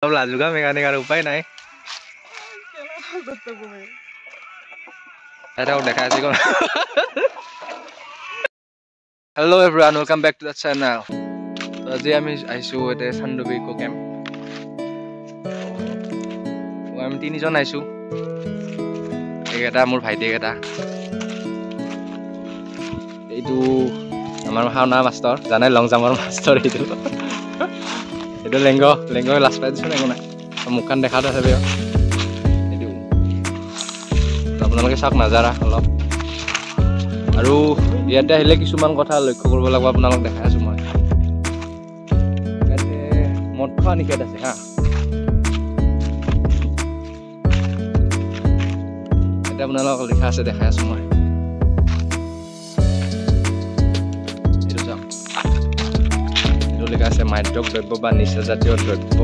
লাজুকা mechanic আর উপায় নাই এটাও দেখা আছে Hello everyone, welcome back to the channel. So আজি আমি আইছো এতে চান্দুবি ইকো ক্যাম্প। আমি তিনিজন আইছো। এটা মোৰ ভাইটি এটা। এইটো আমাৰ হাওনা মাষ্টৰ, জানে লং জামৰ মাষ্টৰ এইটো। এইটো লেংগ লাষ্ট পাই দিছো একো নাই। মুখখন দেখাত আছে বেয়া। এইটো আপোনালোকে চাওক নাজাৰা অলপ। আৰু ইয়াতে আহিলে কিছুমান কথা লক্ষ্য কৰিব লাগিব আপোনালোক দেখাই আছো মই। ইয়াতে মদ খোৱা নিষেধ আছে হা। ইয়াতে আপোনালোকক লিখা আছে দেখাই আছো মই। এইটো চাওক। এইটো লিখা আছে মাদক দ্ৰব্য বা নিচাজাতীয় দ্ৰব্য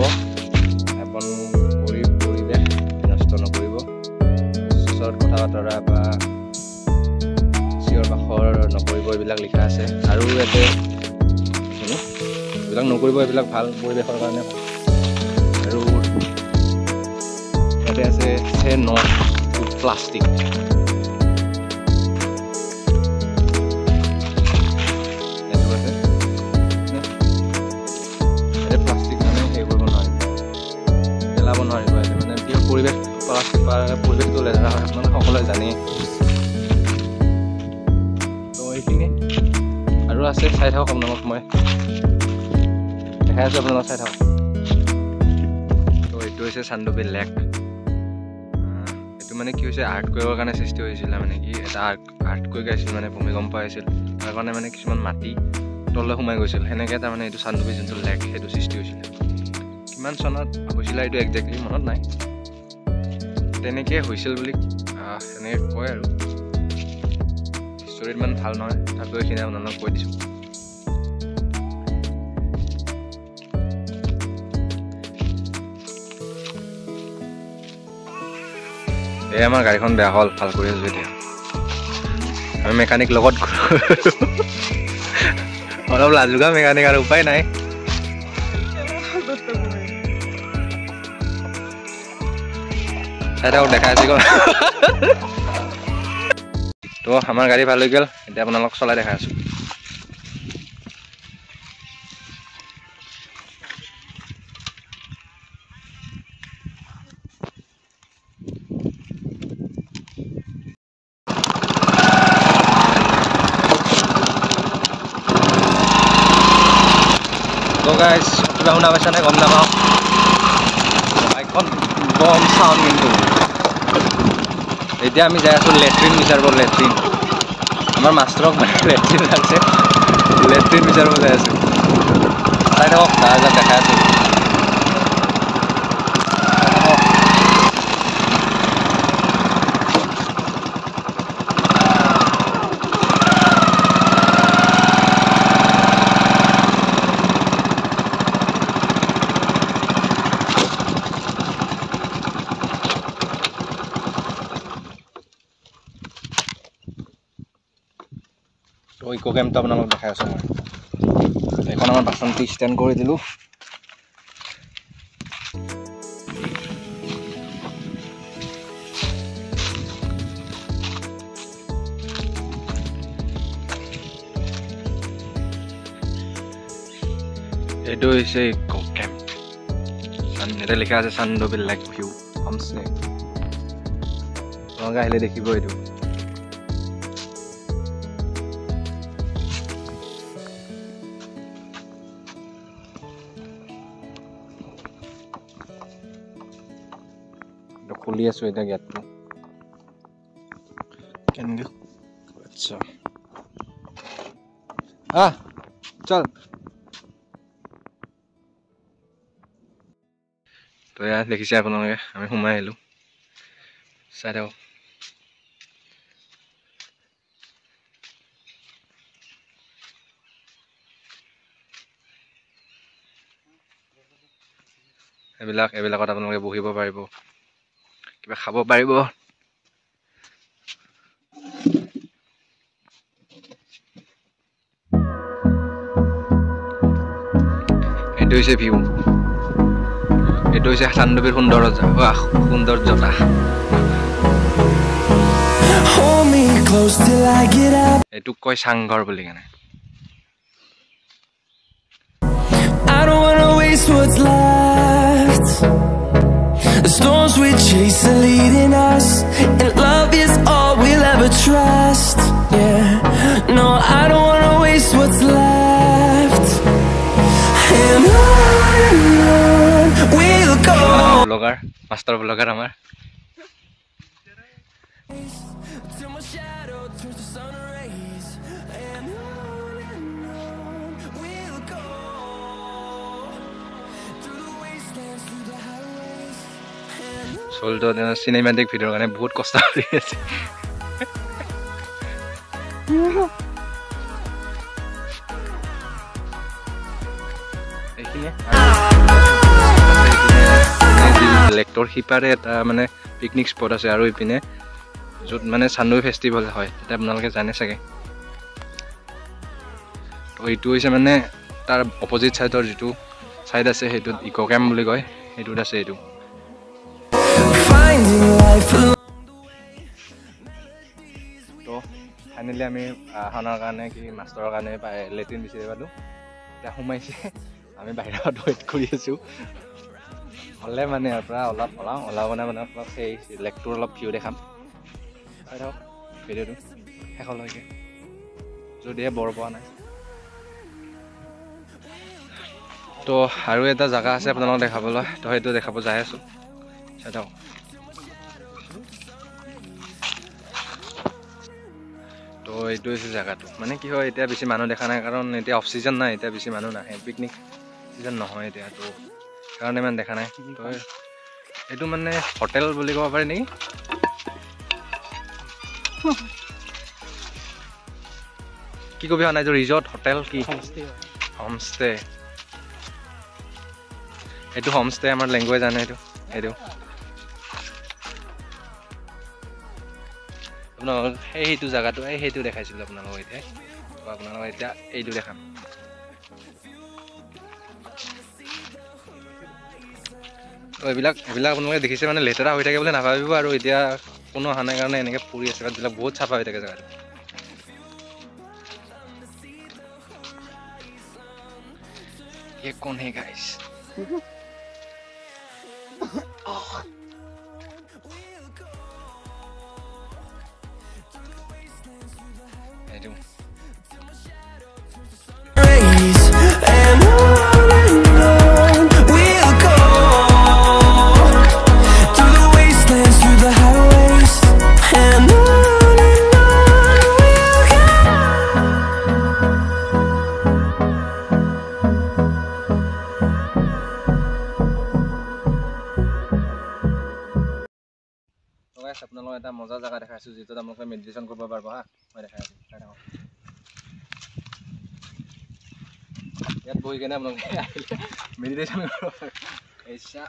সেৱন কৰি পৰিৱেশ বিনষ্ট নকৰিব। ওচৰত কথা বতৰা বা বাখৰ নকৰিব এইবিলাক লিখা আছে আৰু ইয়াতে এইবিলাক নকৰিব এইবিলাক ভাল পৰিৱেশৰ কাৰণে ভাল আৰু ইয়াতে আছে নো প্লাষ্টিক এইটো আছে ইয়াতে প্লাষ্টিক মানে হেৰি কৰিব নোৱাৰিব পেলাব নোৱাৰিব ইয়াতে মানে কি পৰিৱেশ প্লাষ্টিক পৰিৱেশটো লেতেৰা হয় আপোনালোকে সকলোৱে জানেই আৰু আছে চাই থাকক আপোনালোক মই দেখাই আছো আপোনালোক চাই থাকক তো এইটো হৈছে চান্দুবি লেক এইটো মানে কি হৈছে আৰ্টকুৱেকৰ কাৰণে সৃষ্টি হৈছিলে মানে কি এটা আৰ্টকুৱেক আহিছিল মানে ভূমিকম্প আহিছিল তাৰ কাৰণে মানে কিছুমান মাটি তললৈ সোমাই গৈছিল সেনেকৈ তাৰমানে এইটো চান্দুবি যোনটো লেক সেইটো সৃষ্টি হৈছিলে কিমান চনত হৈছিলে এইটো একজেক্টলি মনত নাই তেনেকৈ হৈছিল বুলি সেনেকৈ কয় আৰু ইমান ভাল নহয় তথাপিও এইখিনি আপোনালোকক কৈ দিছোঁ এই আমাৰ গাড়ীখন বেয়া হ'ল ভাল কৰি আছোঁ এতিয়া আমি মেকানিক লগত অলপ লাজুকা মেকানিক আৰু উপায় নাই চাই দেখাই আছে তো আমাৰ গাড়ী ভাল হৈ গ'ল এতিয়া আপোনালোক চলাই দেখাই আছো তো গাইজ কিবা শুনা পাইছা নে গম নাপাওঁ বাইকখন বম চাউণ্ড কিন্তু এতিয়া আমি যাই আছো লেট্ৰিন বিচাৰিব লেট্ৰিন আমাৰ মাষ্টৰক মানে লেট্ৰিন লাগছে লেট্ৰিন বিচাৰিব যাই আছো চাই থাকক তাহাঁতক দেখাই আছো তো ইকো ক্যাম্পটো আপোনালোক দেখাই আছো মই এখন আমাৰ বাচনটো ষ্টেণ্ড কৰি দিলোঁ এইটো হৈছে ইকো ক্যাম্প এটা লিখা আছে চান্দুবি লেক ভিউ হোমষ্টে আপোনালোকে আহিলে দেখিব এইটো খুলি আছো এতিয়া গেটটো কেনেকৈ আচ্ছা চল তো এয়া দেখিছে আপোনালোকে আমি সোমাই আহিলোঁ চাই থাকক এইবিলাকত আপোনালোকে বহিব পাৰিব কিবা খাব পাৰিব এইটো হৈছে ভিউ এইটো হৈছে চান্দুবিৰ সৌন্দৰ্যতা এইটোক কয় চাংঘৰ বুলি কেনে I don't wanna waste what's left. The storms we chase are leading us, and love is all we'll ever trust. Yeah, no, I don't wanna waste what's left. And on we'll go. Vlogger, master vlogger amar. Till my shadow turns to sun rays, and on we'll go. Through the wastelands, through the highways, and Soldo cinematic video কাৰণে বহুত কষ্ট কৰি আছে এইখিনি লেক্টৰ হিপাৰে এটা মানে picnic spot আছে আৰু ইপিনে য'ত মানে চান্দুবি ফেষ্টিভেল হয় এটা আপোনালোকে জানে চাগে তো এইটো হৈছে মানে তাৰ অপজিট সাইডৰ যিটো সাইড আছে সেইটো ইকো ক্যাম্প বুলি কয় সেইটোত আছে এইটো finding life alone. তো ফাইনেলি আমি খানাৰ কাৰণে কি মাষ্টৰৰ কাৰণে লেট্ৰিন বিচাৰি পালোঁ এতিয়া সোমাইছে আমি বাহিৰত ৱেইট কৰি আছোঁ হ'লে মানে ইয়াৰ পৰা ওলাব মানে আপোনাক সেই লেকটোৰ অলপ ভিউ দেখাম চাই থাকক ভিডিঅ'টো শেষলৈকে যদিহে বৰ পোৱা নাই তো আৰু এটা জেগা আছে আপোনালোকক দেখাবলৈ তো সেইটো দেখাব যাই আছোঁ চাই থাকক তো এইটো হৈছে জেগাটো মানে কি হয় এতিয়া বেছি মানুহ দেখা নাই কাৰণ এতিয়া অফ চিজন নাই এতিয়া বেছি মানুহ নাহে পিকনিক চিজন নহয় এতিয়া তো কাৰণে ইমান দেখা নাই তো এইটো মানে হোটেল বুলি ক'ব পাৰি নেকি কি কবি নাই ৰিজৰ্ট হোটেল কি হোমষ্টে এইটো হোমষ্টে আমাৰ লেংগুৱেজ জানে এইটো আপোনালোক সেইটো জেগাটো সেইটো দেখাইছিলোঁ আপোনালোকক এতিয়া আপোনালোকক এতিয়া এইটো দেখাম তো এইবিলাক আপোনালোকে দেখিছে মানে লেতেৰা হৈ থাকে বুলি নাভাবিব আৰু এতিয়া কোনো অহা নাই কাৰণে এনেকৈ পৰি আছে এইবিলাক বহুত চাফা হৈ থাকে জেগাটো ये कौन है गाइस আপোনালোকক এটা মজা জায়গা দেখাইছোঁ যেটোত আপোনালোকে মেডিটেশ্যন কৰিব পাৰিব হা মই দেখাই আছোঁ ইয়াত বহি কেনে আপোনালোকে মেডিটেশ্যন কৰিব পাৰিব এইচা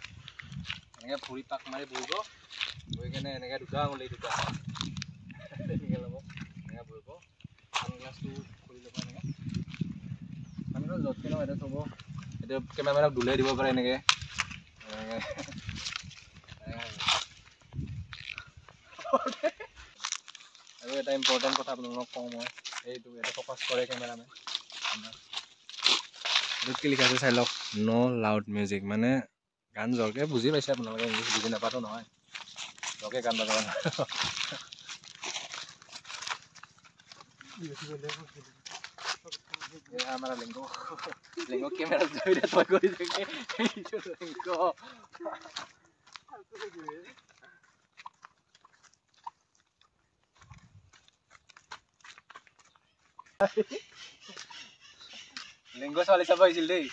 এনেকৈ ভৰি পাক মাৰি বহিব বহি কেনে এনেকৈ দুটা আঙুলি দুটা এনেকৈ ল'ব এনেকৈ বহিব ছানগ্লাছটো খুলি ল'ব এনেকৈ ছানগ্লাছ য'ত কেনে এটা থ'ব এতিয়া কেমেৰামেনক দুলাই দিব পাৰে এনেকৈ আৰু এটা ইম্পৰ্টেণ্ট কথা আপোনালোকক কওঁ মই এইটো এটা ফ'কাছ কৰে কেমেৰামেন এইটোত কি লিখা আছে চাই লওক ন' লাউড মিউজিক মানে গান জোৰকৈ বুজি পাইছে আপোনালোকে ইংলিছ বুজি নাপাতো নহয় জোৰকৈ গান বজাব আমাৰ লিংগ কেমেৰা তই কৰি থাকে লিংগ লিংগ ছোৱালী চাব আহিছিল দেই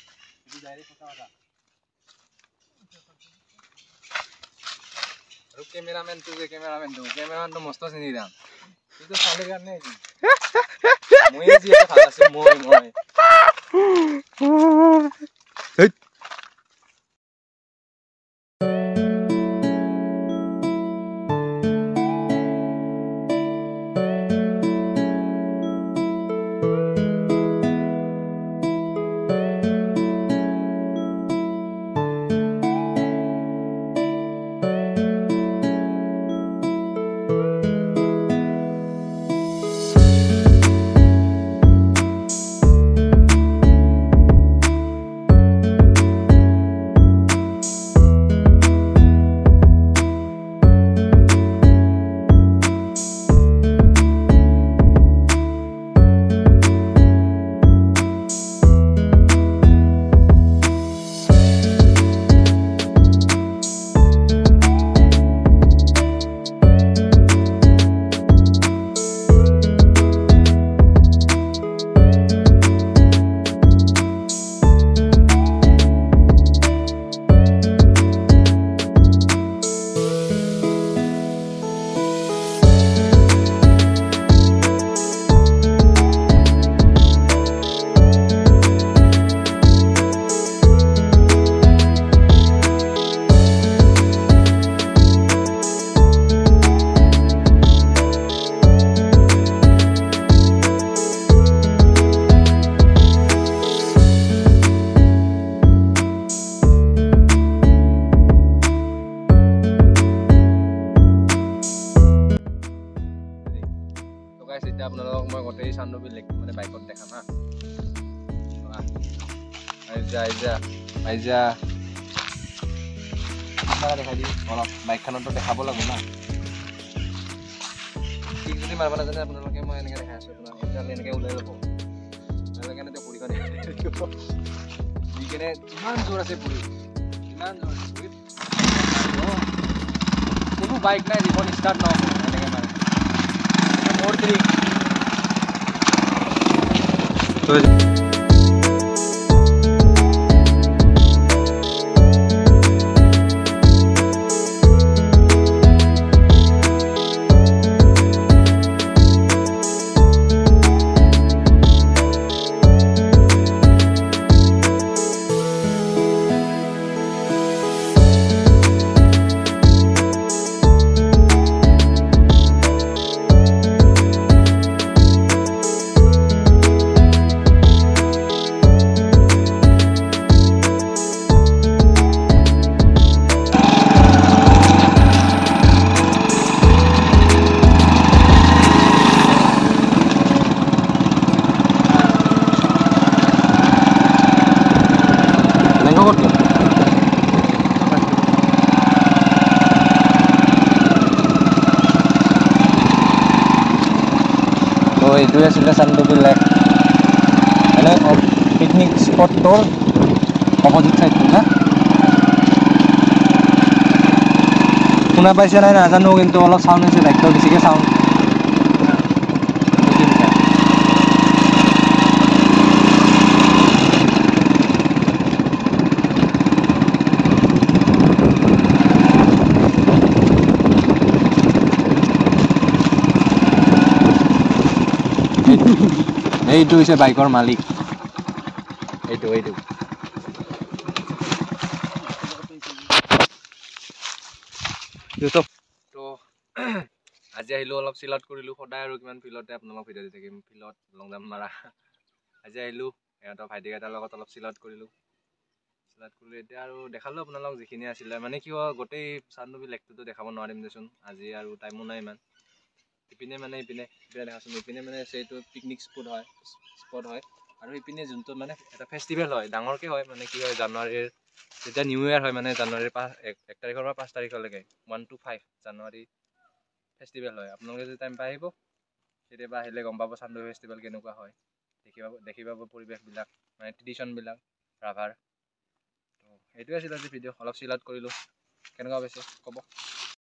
আৰু কেমেৰামেনটো মস্ত চিনি যাম কিন্তু ছোৱালীৰ কাৰণে মই যিহেতু ভাল আছো মই চান্দুবি লেকটো মানে বাইকত দেখাম হা আইজা আপনারা দেখাই দিম অলপ বাইকখনতো দেখাব লাগিব না ঠিক যদি মাৰিব নাজানে আপোনালোকে মই এনেকৈ দেখাই আছোঁ আপোনাক এতিয়ালৈ এনেকৈ ওলাই ল'ব ওলাই কেনে পুৰিখন দি কেনে ইমান জোৰ আছে পুৰি ইমান জোৰ আছে পুৰিত কোনো বাইক নাই ৰিমন ষ্টাৰ্ট নহ'ব এনেকৈ মাৰে মোৰ ট্ৰিক এইটোৱে আছিলে চান্দুবি লেক মানে পিকনিক স্পটটোৰ অপজিট চাইডটো না শুনা পাইছে নাই নাজানো কিন্তু অলপ চাউণ্ড হৈছে লাইকটো বেছিকৈ চাউণ্ড এইটো হৈছে বাইকৰ মালিক এইটো তো আজি আহিলোঁ অলপ চিল আউট কৰিলোঁ সদায় আৰু কিমান ফিল্ডতে আপোনালোকক ভিডিঅ' দি থাকিম ফিল্ডত লং জাম্প মাৰা আজি আহিলোঁ সিহঁতৰ ভাইটিকেইটাৰ লগত অলপ চিল আউট কৰিলোঁ এতিয়া আৰু দেখালোঁ আপোনালোকক যিখিনি আছিলে মানে কি হয় গোটেই চান্দুবি লেকটোতো দেখাব নোৱাৰিম দেচোন আজি আৰু টাইমো নাই ইমান ইপিনে দেখাচোন ইপিনে মানে এইটো পিকনিক স্পট হয় আৰু ইপিনে যোনটো মানে এটা ফেষ্টিভেল হয় ডাঙৰকৈ হয় মানে কি হয় জানুৱাৰীৰ যেতিয়া নিউ ইয়েৰ হয় মানে জানুৱাৰীৰ 1 তাৰিখৰ পৰা 5 তাৰিখলৈকে 1 to 5 জানুৱাৰী ফেষ্টিভেল হয় আপোনালোকে যদি টাইম পাই আহিব কেতিয়াবা আহিলে গম পাব চান্দুবি ফেষ্টিভেল কেনেকুৱা হয় দেখি পাব পৰিৱেশবিলাক মানে ট্ৰেডিশ্যনবিলাক ৰাভাৰ তো সেইটোৱে আছিল আজি ভিডিঅ' অলপ চিল আউট কৰিলোঁ কেনেকুৱা পাইছে ক'ব